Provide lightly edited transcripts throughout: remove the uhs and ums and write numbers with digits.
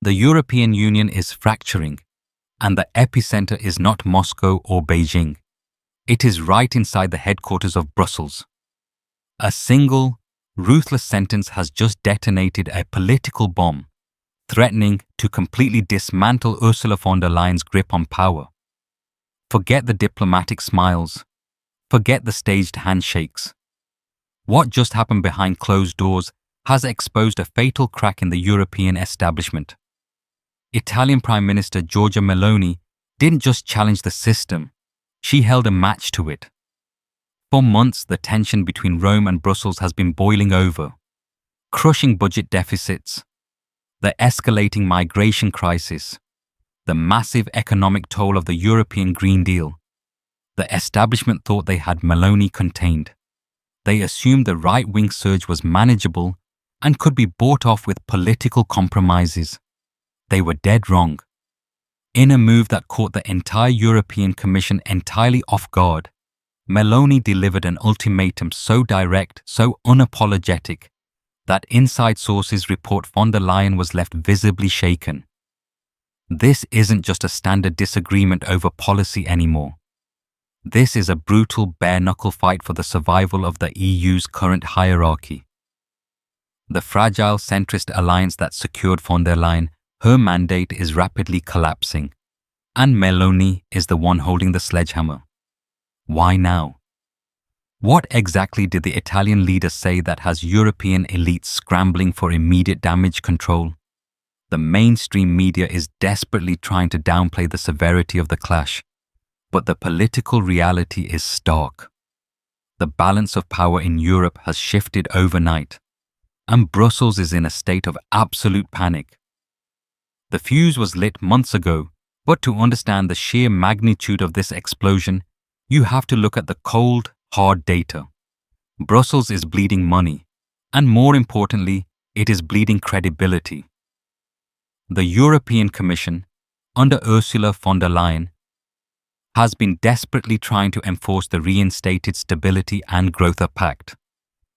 The European Union is fracturing, and the epicenter is not Moscow or Beijing. It is right inside the headquarters of Brussels. A single, ruthless sentence has just detonated a political bomb, threatening to completely dismantle Ursula von der Leyen's grip on power. Forget the diplomatic smiles. Forget the staged handshakes. What just happened behind closed doors has exposed a fatal crack in the European establishment. Italian Prime Minister Giorgia Meloni didn't just challenge the system, she held a match to it. For months, the tension between Rome and Brussels has been boiling over. Crushing budget deficits, the escalating migration crisis, the massive economic toll of the European Green Deal. The establishment thought they had Meloni contained. They assumed the right-wing surge was manageable and could be bought off with political compromises. They were dead wrong. In a move that caught the entire European Commission entirely off guard, Meloni delivered an ultimatum so direct, so unapologetic, that inside sources report von der Leyen was left visibly shaken. This isn't just a standard disagreement over policy anymore. This is a brutal bare-knuckle fight for the survival of the EU's current hierarchy. The fragile centrist alliance that secured von der Leyen, her mandate is rapidly collapsing, and Meloni is the one holding the sledgehammer. Why now? What exactly did the Italian leader say that has European elites scrambling for immediate damage control? The mainstream media is desperately trying to downplay the severity of the clash, but the political reality is stark. The balance of power in Europe has shifted overnight, and Brussels is in a state of absolute panic. The fuse was lit months ago, but to understand the sheer magnitude of this explosion, you have to look at the cold, hard data. Brussels is bleeding money, and more importantly, it is bleeding credibility. The European Commission, under Ursula von der Leyen, has been desperately trying to enforce the reinstated Stability and Growth Pact.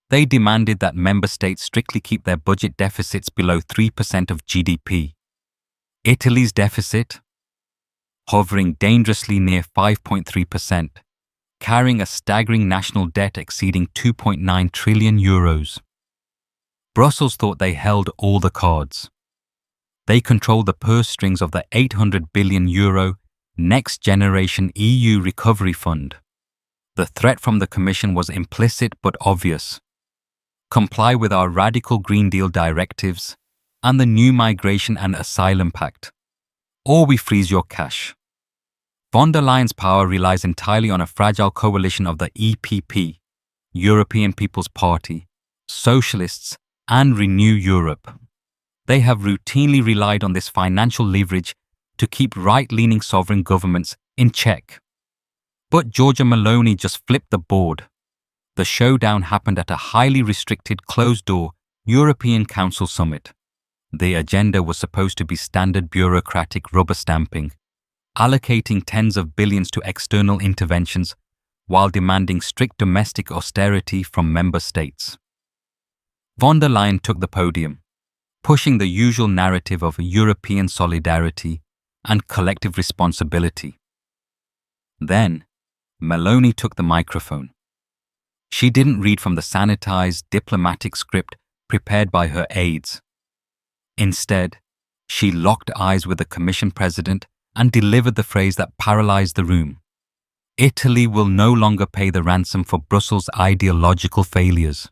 They demanded that member states strictly keep their budget deficits below 3% of GDP. Italy's deficit, hovering dangerously near 5.3%, carrying a staggering national debt exceeding 2.9 trillion euros. Brussels thought they held all the cards. They controlled the purse strings of the €800 billion Next Generation EU Recovery Fund. The threat from the Commission was implicit but obvious. Comply with our radical Green Deal directives and the new Migration and Asylum Pact, or we freeze your cash. Von der Leyen's power relies entirely on a fragile coalition of the EPP, European People's Party, Socialists, and Renew Europe. They have routinely relied on this financial leverage to keep right-leaning sovereign governments in check. But Giorgia Meloni just flipped the board. The showdown happened at a highly restricted, closed-door European Council summit. The agenda was supposed to be standard bureaucratic rubber stamping, allocating tens of billions to external interventions while demanding strict domestic austerity from member states. Von der Leyen took the podium, pushing the usual narrative of European solidarity and collective responsibility. Then, Meloni took the microphone. She didn't read from the sanitized diplomatic script prepared by her aides. Instead, she locked eyes with the Commission President and delivered the phrase that paralyzed the room. Italy will no longer pay the ransom for Brussels' ideological failures.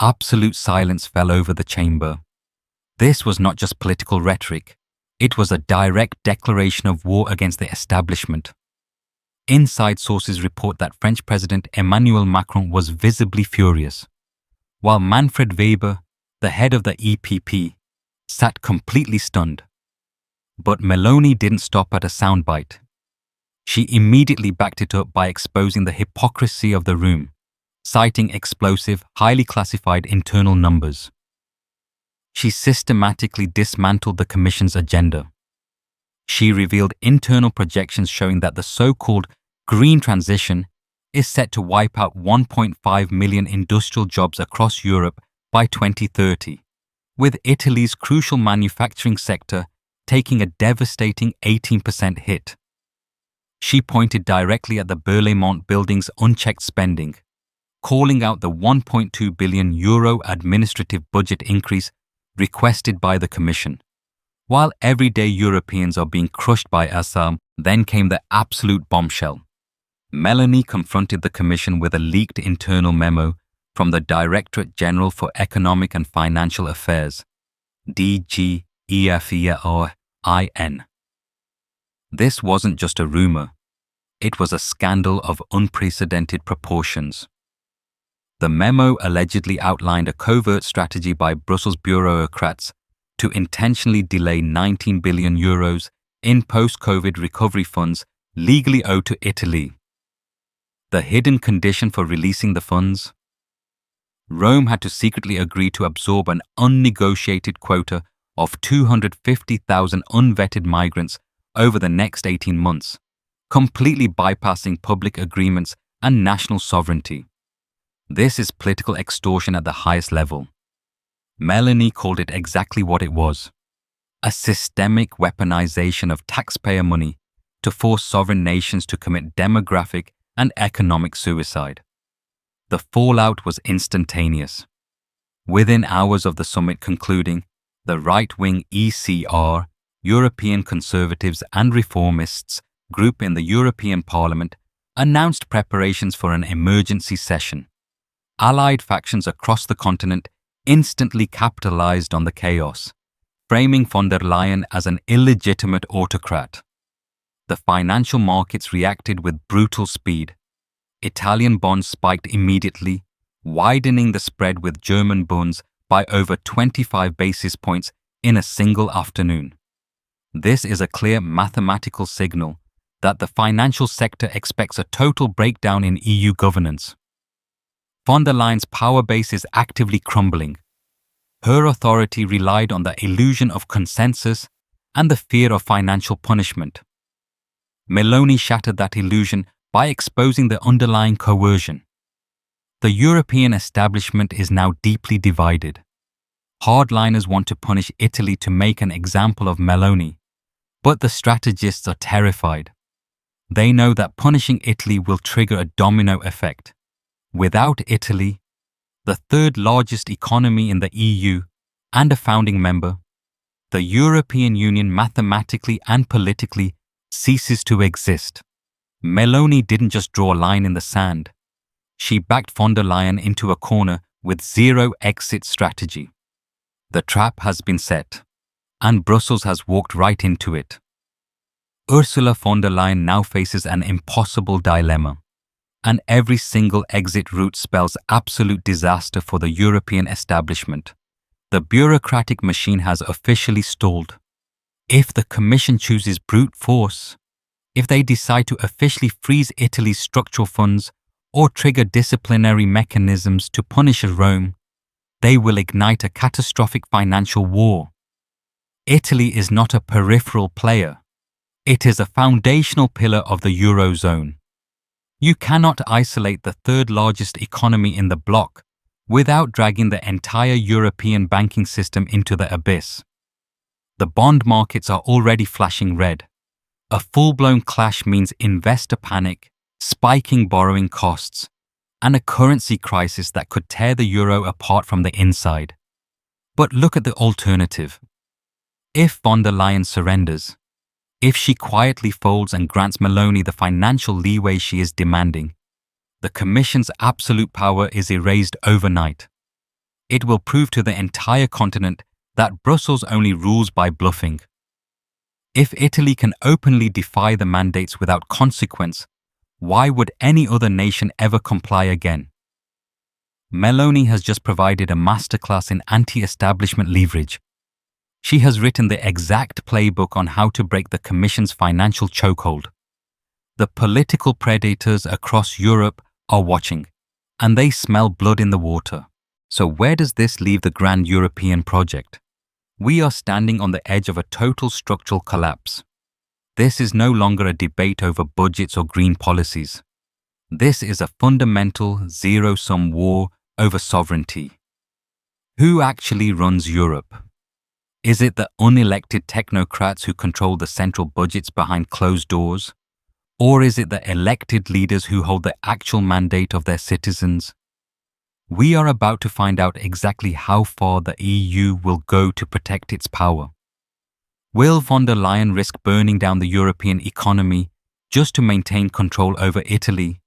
Absolute silence fell over the chamber. This was not just political rhetoric. It was a direct declaration of war against the establishment. Inside sources report that French President Emmanuel Macron was visibly furious, while Manfred Weber, the head of the EPP, sat completely stunned. But Meloni didn't stop at a soundbite. She immediately backed it up by exposing the hypocrisy of the room, citing explosive, highly classified internal numbers. She systematically dismantled the Commission's agenda. She revealed internal projections showing that the so-called green transition is set to wipe out 1.5 million industrial jobs across Europe by 2030, with Italy's crucial manufacturing sector taking a devastating 18% hit. She pointed directly at the Berlaymont building's unchecked spending, calling out the €1.2 billion administrative budget increase requested by the Commission. While everyday Europeans are being crushed by Assam, then came the absolute bombshell. Meloni confronted the Commission with a leaked internal memo from the Directorate General for Economic and Financial Affairs, DGEFERIN. This wasn't just a rumor, it was a scandal of unprecedented proportions. The memo allegedly outlined a covert strategy by Brussels bureaucrats to intentionally delay €19 billion in post-COVID recovery funds legally owed to Italy. The hidden condition for releasing the funds? Rome had to secretly agree to absorb an unnegotiated quota of 250,000 unvetted migrants over the next 18 months, completely bypassing public agreements and national sovereignty. This is political extortion at the highest level. Meloni called it exactly what it was: a systemic weaponization of taxpayer money to force sovereign nations to commit demographic and economic suicide. The fallout was instantaneous. Within hours of the summit concluding, the right-wing ECR, European Conservatives and Reformists group in the European Parliament announced preparations for an emergency session. Allied factions across the continent instantly capitalized on the chaos, framing von der Leyen as an illegitimate autocrat. The financial markets reacted with brutal speed. Italian bonds spiked immediately, widening the spread with German bunds by over 25 basis points in a single afternoon. This is a clear mathematical signal that the financial sector expects a total breakdown in EU governance. Von der Leyen's power base is actively crumbling. Her authority relied on the illusion of consensus and the fear of financial punishment. Meloni shattered that illusion by exposing the underlying coercion. The European establishment is now deeply divided. Hardliners want to punish Italy to make an example of Meloni, but the strategists are terrified. They know that punishing Italy will trigger a domino effect. Without Italy, the third largest economy in the EU and a founding member, the European Union mathematically and politically ceases to exist. Meloni didn't just draw a line in the sand. She backed von der Leyen into a corner with zero exit strategy. The trap has been set, and Brussels has walked right into it. Ursula von der Leyen now faces an impossible dilemma, and every single exit route spells absolute disaster for the European establishment. The bureaucratic machine has officially stalled. If the Commission chooses brute force, if they decide to officially freeze Italy's structural funds or trigger disciplinary mechanisms to punish Rome, they will ignite a catastrophic financial war. Italy is not a peripheral player. It is a foundational pillar of the Eurozone. You cannot isolate the third largest economy in the bloc without dragging the entire European banking system into the abyss. The bond markets are already flashing red. A full-blown clash means investor panic, spiking borrowing costs, and a currency crisis that could tear the euro apart from the inside. But look at the alternative. If von der Leyen surrenders, if she quietly folds and grants Meloni the financial leeway she is demanding, the Commission's absolute power is erased overnight. It will prove to the entire continent that Brussels only rules by bluffing. If Italy can openly defy the mandates without consequence, why would any other nation ever comply again? Meloni has just provided a masterclass in anti-establishment leverage. She has written the exact playbook on how to break the Commission's financial chokehold. The political predators across Europe are watching, and they smell blood in the water. So where does this leave the grand European project? We are standing on the edge of a total structural collapse. This is no longer a debate over budgets or green policies. This is a fundamental zero-sum war over sovereignty. Who actually runs Europe? Is it the unelected technocrats who control the central budgets behind closed doors? Or is it the elected leaders who hold the actual mandate of their citizens? We are about to find out exactly how far the EU will go to protect its power. Will von der Leyen risk burning down the European economy just to maintain control over Italy?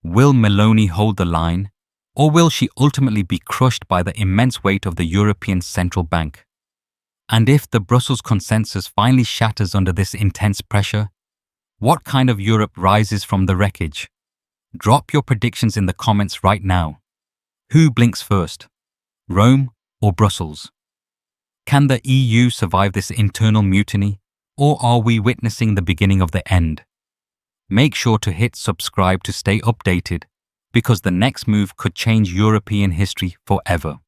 Will Meloni hold the line, or will she ultimately be crushed by the immense weight of the European Central Bank? And if the Brussels consensus finally shatters under this intense pressure, what kind of Europe rises from the wreckage? Drop your predictions in the comments right now. Who blinks first? Rome or Brussels? Can the EU survive this internal mutiny, or are we witnessing the beginning of the end? Make sure to hit subscribe to stay updated, because the next move could change European history forever.